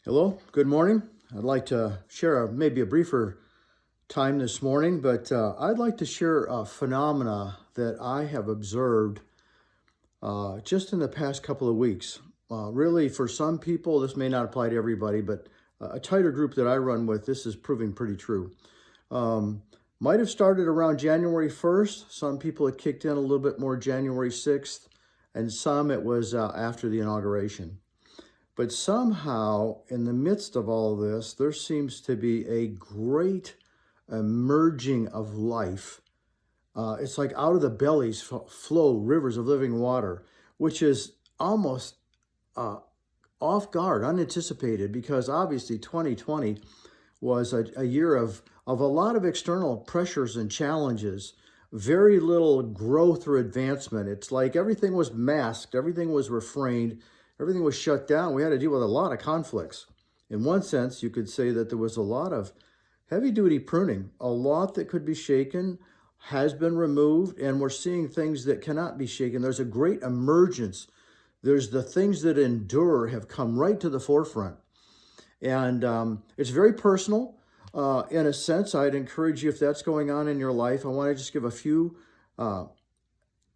Hello, good morning. I'd like to share maybe a briefer time this morning, but I'd like to share a phenomena that I have observed just in the past couple of weeks. Really, for some people, this may not apply to everybody, but a tighter group that I run with, this is proving pretty true. Um, might have started around January 1st. Some people it kicked in a little bit more January 6th, and some it was after the inauguration. But somehow, in the midst of all this, there seems to be a great emerging of life. It's like out of the bellies flow rivers of living water, which is almost uh, off guard, unanticipated, because obviously 2020 was a year of a lot of external pressures and challenges, very little growth or advancement. It's like everything was masked, everything was refrained, everything was shut down. We had to deal with a lot of conflicts. In one sense, you could say that there was a lot of heavy duty pruning. A lot that could be shaken has been removed, and we're seeing things that cannot be shaken. There's a great emergence. There's the things that endure have come right to the forefront. And it's very personal. In a sense, I'd encourage you, if that's going on in your life, I want to just give a few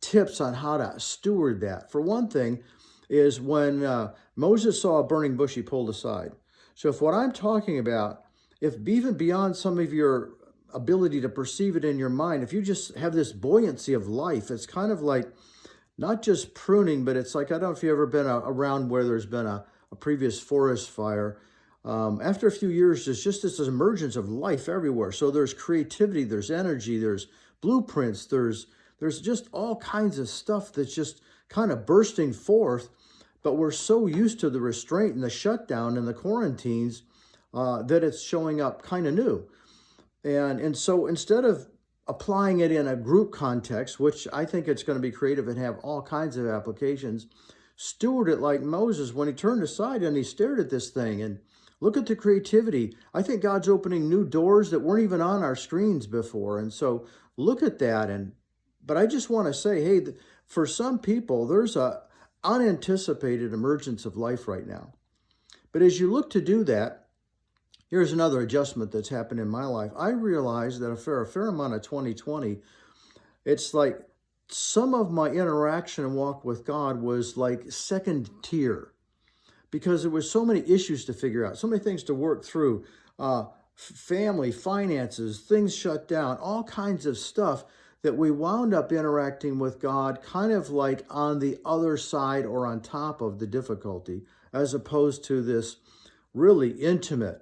tips on how to steward that. For one thing, is when Moses saw a burning bush, he pulled aside. So if what I'm talking about, if even beyond some of your ability to perceive it in your mind, if you just have this buoyancy of life, it's kind of like not just pruning, but it's like, I don't know if you've ever been around where there's been a previous forest fire. After a few years, there's just this emergence of life everywhere. So there's creativity, there's energy, there's blueprints, there's just all kinds of stuff that's just kind of bursting forth. But we're so used to the restraint and the shutdown and the quarantines that it's showing up kind of new. And so instead of applying it in a group context, which I think it's going to be creative and have all kinds of applications, steward it like Moses when he turned aside and he stared at this thing and look at the creativity. I think God's opening new doors that weren't even on our screens before. And so look at that. But I just want to say, hey, for some people, there's a unanticipated emergence of life right now. But as you look to do that, here's another adjustment that's happened in my life. I realized that a fair amount of 2020, it's like some of my interaction and walk with God was like second tier because there was so many issues to figure out, so many things to work through, family, finances, things shut down, all kinds of stuff that we wound up interacting with God kind of like on the other side or on top of the difficulty, as opposed to this really intimate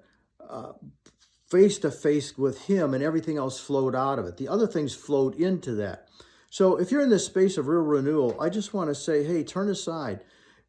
face-to-face with Him, and everything else flowed out of it. The other things flowed into that. So if you're in this space of real renewal, I just want to say, hey, turn aside.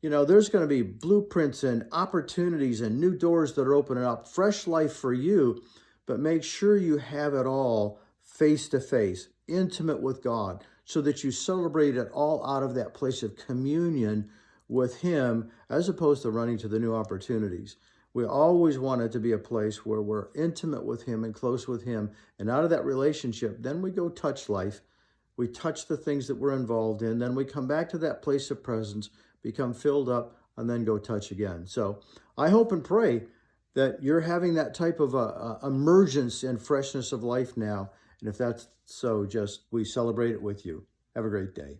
You know, there's going to be blueprints and opportunities and new doors that are opening up, fresh life for you, but make sure you have it all face-to-face, intimate with God, so that you celebrate it all out of that place of communion with Him, as opposed to running to the new opportunities. We always want it to be a place where we're intimate with Him and close with Him. And out of that relationship, then we go touch life. We touch the things that we're involved in. Then we come back to that place of presence, become filled up, and then go touch again. So I hope and pray that you're having that type of emergence and freshness of life now. And if that's so, just we celebrate it with you. Have a great day.